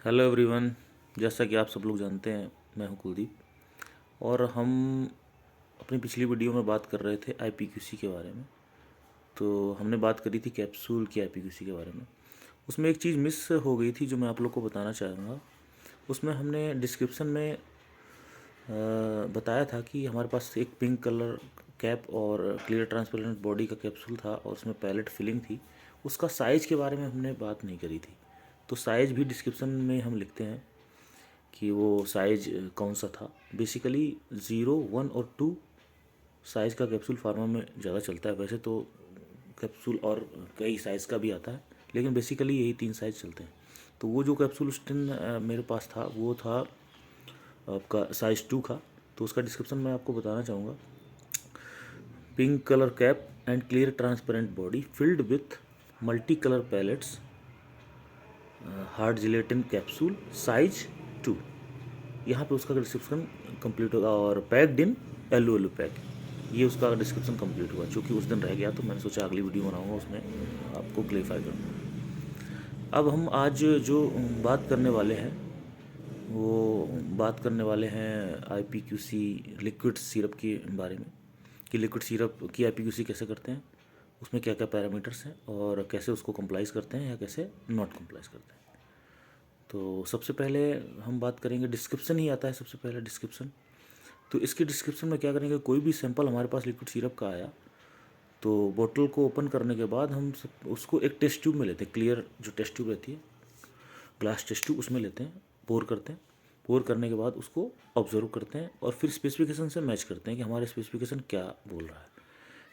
Hello everyone. जैसा कि आप सब लोग जानते हैं, मैं हूं कुलदीप और हम अपनी पिछली वीडियो में बात कर रहे थे आईपीक्यूसी के बारे में। तो हमने बात करी थी कैप्सूल की आईपीक्यूसी के बारे में। उसमें एक चीज़ मिस हो गई थी जो मैं आप लोग को बताना चाहूँगा। उसमें हमने डिस्क्रिप्शन में बताया था कि हमारे पास एक पिंक कलर कैप और क्लियर ट्रांसपेरेंट बॉडी का कैप्सूल था और उसमें पैलेट फिलिंग थी। उसका साइज़ के बारे में हमने बात नहीं करी थी। तो साइज़ भी डिस्क्रिप्शन में हम लिखते हैं कि वो साइज़ कौन सा था। बेसिकली 0, 1 और 2 साइज़ का कैप्सूल फार्मा में ज़्यादा चलता है। वैसे तो कैप्सूल और कई साइज़ का भी आता है, लेकिन बेसिकली यही 3 साइज़ चलते हैं। तो वो जो कैप्सूल उस दिन मेरे पास था वो था आपका साइज़ 2 का। तो उसका डिस्क्रिप्शन मैं आपको बताना चाहूँगा। Pink colour cap and clear transparent body filled with multi colour pallets, hard gelatin capsule, size 2। यहाँ पे उसका डिस्क्रिप्शन कंप्लीट होगा। और पैक्ड इन येलो पैक, ये उसका डिस्क्रिप्शन कंप्लीट हुआ। चूँकि उस दिन रह गया तो मैंने सोचा अगली वीडियो बनाऊंगा, उसमें आपको क्लेरिफाई करूँगा। अब हम आज जो बात करने वाले हैं वो बात करने वाले हैं आईपीक्यूसी लिक्विड सिरप के बारे में, कि लिक्विड सिरप की आईपीक्यूसी कैसे करते हैं, उसमें क्या क्या पैरामीटर्स हैं और कैसे उसको कंप्लाइज करते हैं या कैसे नॉट कंप्लाइज करते हैं। तो सबसे पहले हम बात करेंगे, डिस्क्रिप्शन ही आता है सबसे पहले डिस्क्रिप्शन। तो इसके डिस्क्रिप्शन में क्या करेंगे, कोई भी सैंपल हमारे पास लिक्विड सिरप का आया तो बोतल को ओपन करने के बाद हम उसको एक टेस्ट ट्यूब में लेते हैं। क्लियर जो टेस्ट ट्यूब रहती है, ग्लास टेस्ट ट्यूब, उसमें लेते हैं, पोर करते हैं। पोर करने के बाद उसको ऑब्जर्व करते हैं और फिर स्पेसिफिकेशन से मैच करते हैं कि हमारे स्पेसिफिकेशन क्या बोल रहा है।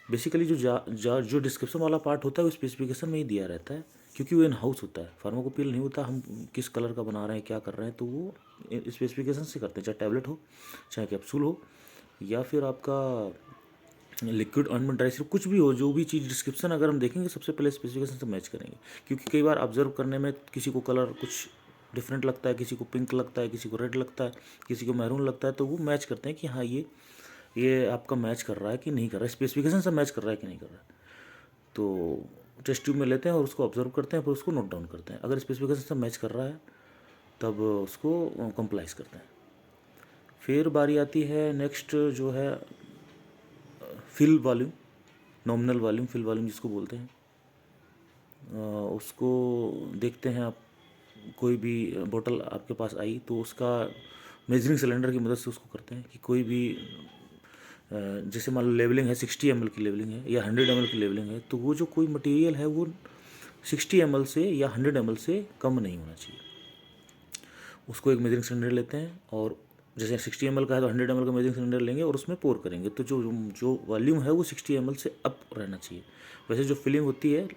बेसिकली जो डिस्क्रिप्शन वाला पार्ट होता है वो स्पेसिफिकेशन में ही दिया रहता है, क्योंकि वो इन हाउस होता है, फार्माकोपिल नहीं होता। हम किस कलर का बना रहे हैं, क्या कर रहे हैं, तो वो स्पेसिफिकेशन से करते हैं। चाहे टैबलेट हो, चाहे कैप्सूल हो, या फिर आपका लिक्विड ऑइंटमेंट, ड्राई सिरप, कुछ भी हो, जो भी चीज़ डिस्क्रिप्शन अगर हम देखेंगे सबसे पहले स्पेसिफिकेशन से मैच करेंगे। क्योंकि कई बार ऑब्जर्व करने में किसी को कलर कुछ डिफरेंट लगता है, किसी को पिंक लगता है, किसी को रेड लगता है, किसी को मैरून लगता है, तो वो मैच करते हैं कि हाँ ये आपका मैच कर रहा है कि नहीं कर रहा है, स्पेसिफिकेशन से मैच कर रहा है कि नहीं कर रहा है। तो टेस्ट ट्यूब में लेते हैं और उसको ऑब्जर्व करते हैं, फिर उसको नोट डाउन करते हैं। अगर स्पेसिफिकेशन से मैच कर रहा है तब उसको कंप्लाइज करते हैं। फिर बारी आती है नेक्स्ट जो है fill volume, nominal volume, fill volume जिसको बोलते हैं। उसको देखते हैं आप, कोई भी बोतल आपके पास आई तो उसका मेजरिंग सिलेंडर की मदद से उसको करते हैं कि कोई भी जैसे मान लो लेवलिंग है, 60 ml की लेवलिंग है या 100 ml की लेवलिंग है, तो वो जो कोई मटेरियल है वो 60 ml से या 100 ml से कम नहीं होना चाहिए। उसको एक मेजरिंग सिलेंडर लेते हैं और जैसे 60 ml का है तो 100 ml का मेजरिंग सिलेंडर लेंगे और उसमें पोर करेंगे। तो जो जो वॉल्यूम है वो 60 ml से अप रहना चाहिए। वैसे जो फिलिंग होती है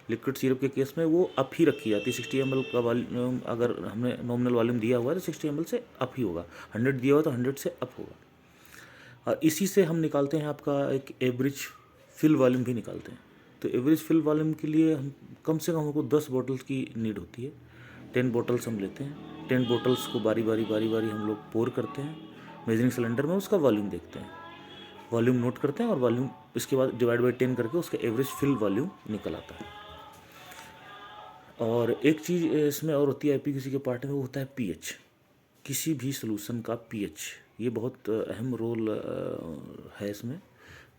लिक्विड सिरप के केस में वो अप ही रखी जाती है। 60 ml का वॉल्यूम अगर हमने नॉमिनल वॉल्यूम दिया हुआ है तो 60 ml से अप ही होगा, 100 दिया हुआ तो 100 से अप होगा। और इसी से हम निकालते हैं आपका एक एवरेज फिल वॉल्यूम भी निकालते हैं। तो एवरेज फिल वॉल्यूम के लिए हम कम से कम हमको 10 बॉटल्स की नीड होती है। 10 बॉटल्स हम लेते हैं। 10 बॉटल्स को बारी बारी हम लोग पोर करते हैं मेजरिंग सिलेंडर में, उसका वॉल्यूम देखते हैं, वॉल्यूम नोट करते हैं और वॉल्यूम इसके बाद डिवाइड बाई 10 करके उसका एवरेज फिल वॉल्यूम निकल आता है। और एक चीज़ इसमें और होती है आईपीक्यूसी के पार्ट में, वो होता है पीएच। किसी भी सॉल्यूशन का पीएच, ये बहुत अहम रोल है इसमें,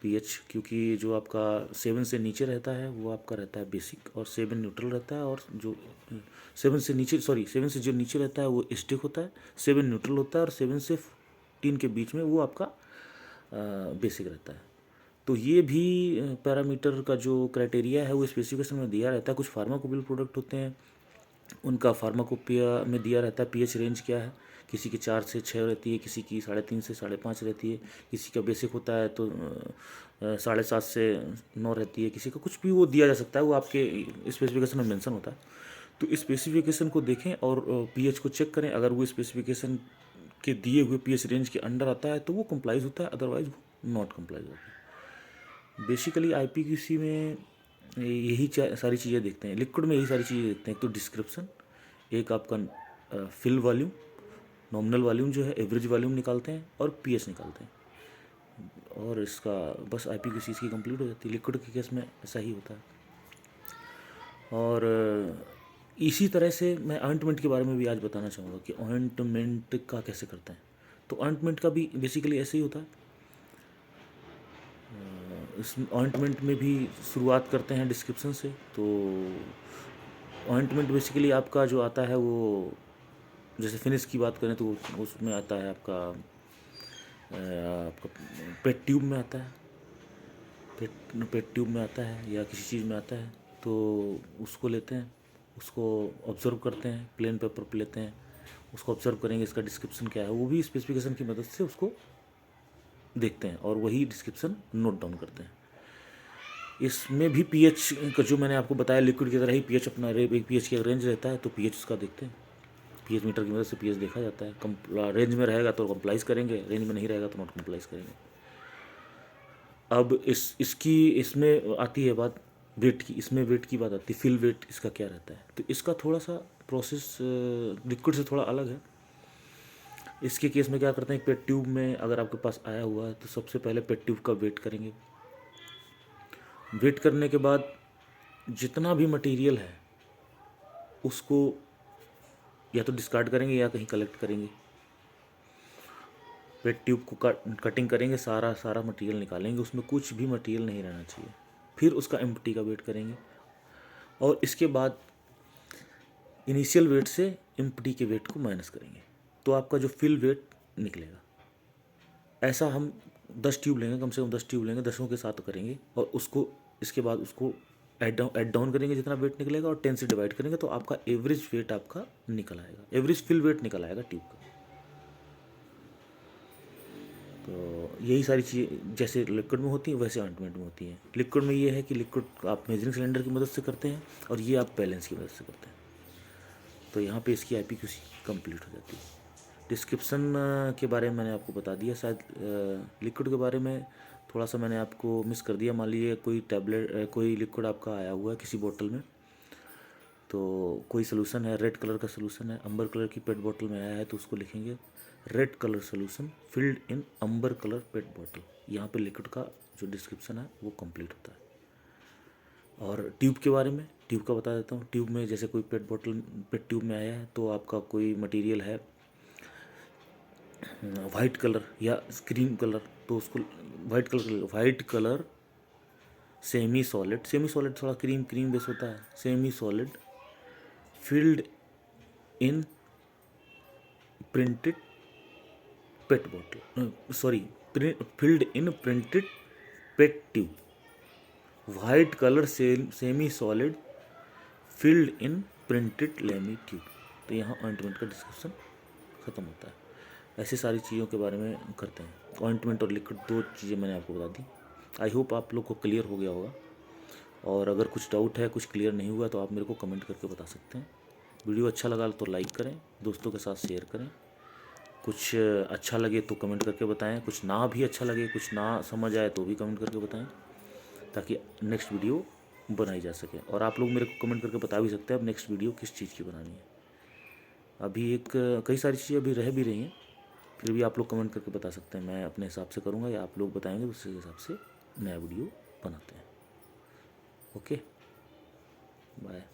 पीएच। क्योंकि जो आपका 7 से नीचे रहता है वो आपका रहता है बेसिक, और 7 न्यूट्रल रहता है, और जो 7 से जो नीचे रहता है वो एसिडिक होता है, 7 न्यूट्रल होता है, और 7 से 14 के बीच में वो आपका बेसिक रहता है। तो ये भी पैरामीटर का जो क्राइटेरिया है वो स्पेसिफिकेशन में दिया रहता है। कुछ फार्माकोपिल प्रोडक्ट होते हैं, उनका फार्माकोपिया में दिया रहता है पीएच रेंज क्या है। किसी की 4 से 6 रहती है, किसी की 3.5 से 5.5 रहती है, किसी का बेसिक होता है तो 7.5 से 9 रहती है, किसी का कुछ भी वो दिया जा सकता है, वो आपके स्पेसिफिकेशन में मेंशन होता है। तो स्पेसिफिकेशन को देखें और पीएच को चेक करें। अगर वो स्पेसिफिकेशन के दिए हुए पीएच रेंज के अंडर आता है तो वो कंप्लाइज होता है, अदरवाइज वो नॉट कंप्लाइज होता है। बेसिकली आईपीक्यूसी में यही सारी चीज़ें देखते हैं, लिक्विड में यही सारी चीज़ें देखते हैं। तो डिस्क्रिप्शन, एक आपका फिल वॉल्यूम, नॉमिनल वॉल्यूम जो है, एवरेज वॉल्यूम निकालते हैं और पीएच निकालते हैं, और इसका बस आईपीक्यूसी इसकी कंप्लीट हो जाती है। लिक्विड के केस में ऐसा ही होता है। और इसी तरह से मैं ऑइंटमेंट के बारे में भी आज बताना चाहूँगा कि ऑइंटमेंट का कैसे करते हैं। तो ऑइंटमेंट का भी बेसिकली ऐसे ही होता है। इस ऑइंटमेंट में भी शुरुआत करते हैं डिस्क्रिप्शन से। तो ऑइंटमेंट बेसिकली आपका जो आता है वो, जैसे फिनिश की बात करें तो उसमें आता है आपका पेट ट्यूब में आता है, पेट ट्यूब में आता है या किसी चीज़ में आता है। तो उसको लेते हैं, उसको ऑब्ज़र्व करते हैं, प्लेन पेपर पे लेते हैं, उसको ऑब्ज़र्व करेंगे, इसका डिस्क्रिप्शन क्या है वो भी स्पेसिफिकेशन की मदद से उसको देखते हैं और वही डिस्क्रिप्शन नोट डाउन करते हैं। इसमें भी पीएच का जो मैंने आपको बताया लिक्विड की तरह ही पीएच अपना एक पीएच का रेंज रहता है। तो पीएच उसका देखते हैं, पीएच मीटर की मदद से पीएच देखा जाता है। रेंज में रहेगा तो कंप्लाइज करेंगे, रेंज में नहीं रहेगा तो नॉट कंप्लाइज करेंगे। अब इसमें आती है बात वेट की, इसमें वेट की बात आती है, फिल वेट इसका क्या रहता है। तो इसका थोड़ा सा प्रोसेस लिक्विड से थोड़ा अलग है। इसके केस में क्या करते हैं, पेट ट्यूब में अगर आपके पास आया हुआ है तो सबसे पहले पेट ट्यूब का वेट करेंगे। वेट करने के बाद जितना भी मटेरियल है उसको या तो डिस्कार्ड करेंगे या कहीं कलेक्ट करेंगे। पेट ट्यूब को कटिंग करेंगे, सारा मटेरियल निकालेंगे, उसमें कुछ भी मटेरियल नहीं रहना चाहिए। फिर उसका एम्प्टी का वेट करेंगे और इसके बाद इनिशियल वेट से एम्प्टी के वेट को माइनस करेंगे तो आपका जो फिल वेट निकलेगा। ऐसा हम 10 ट्यूब लेंगे, कम से कम 10 ट्यूब लेंगे, 10 के साथ करेंगे और उसको इसके बाद उसको ऐड डाउन करेंगे जितना वेट निकलेगा और 10 से डिवाइड करेंगे तो आपका एवरेज वेट आपका निकल आएगा, एवरेज फिल वेट निकल आएगा ट्यूब का। तो यही सारी चीज़ें जैसे लिक्विड में होती हैं वैसे ऑइंटमेंट में होती हैं। लिक्विड में ये है कि लिक्विड आप मेजरिंग सिलेंडर की मदद से करते हैं और ये आप बैलेंस की मदद से करते हैं। तो यहाँ पे इसकी IPQC कंप्लीट हो जाती है। डिस्क्रिप्शन के बारे में मैंने आपको बता दिया। शायद लिक्विड के बारे में थोड़ा सा मैंने आपको मिस कर दिया। मान लीजिए कोई टैबलेट कोई लिक्विड आपका आया हुआ है किसी बोतल में, तो कोई सोल्यूशन है, रेड कलर का सोल्यूशन है, अंबर कलर की पेट बोतल में आया है तो उसको लिखेंगे red colour solution filled in amber colour PET बोतल। यहाँ पे लिक्विड का जो डिस्क्रिप्शन है वो कंप्लीट होता है। और ट्यूब के बारे में, ट्यूब का बता देता हूँ। ट्यूब में जैसे कोई पेट ट्यूब में आया है तो आपका कोई मटेरियल है वाइट कलर या क्रीम कलर, तो उसको वाइट कलर सेमी सॉलिड थोड़ा क्रीम बेस होता है, semi solid filled in printed PET bottle, filled in printed PET tube, white colour semi solid filled in printed lami tube. तो यहाँ ointment का description ख़त्म होता है। ऐसे सारी चीज़ों के बारे में करते हैं। ऑइंटमेंट और लिक्विड 2 चीज़ें मैंने आपको बता दी। आई होप आप लोग को क्लियर हो गया होगा। और अगर कुछ डाउट है, कुछ क्लियर नहीं हुआ तो आप मेरे को कमेंट करके बता सकते हैं। वीडियो अच्छा लगा तो लाइक करें, दोस्तों के साथ शेयर करें। कुछ अच्छा लगे तो कमेंट करके बताएं, कुछ ना भी अच्छा लगे, कुछ ना समझ आए तो भी कमेंट करके बताएं ताकि नेक्स्ट वीडियो बनाई जा सके। और आप लोग मेरे को कमेंट करके बता भी सकते हैं अब नेक्स्ट वीडियो किस चीज़ की बनानी है। अभी कई सारी चीज़ें अभी रह भी रही हैं, फिर भी आप लोग कमेंट करके बता सकते हैं। मैं अपने हिसाब से करूँगा या आप लोग बताएंगे तो उसी हिसाब से नया वीडियो बनाते हैं। Okay, bye.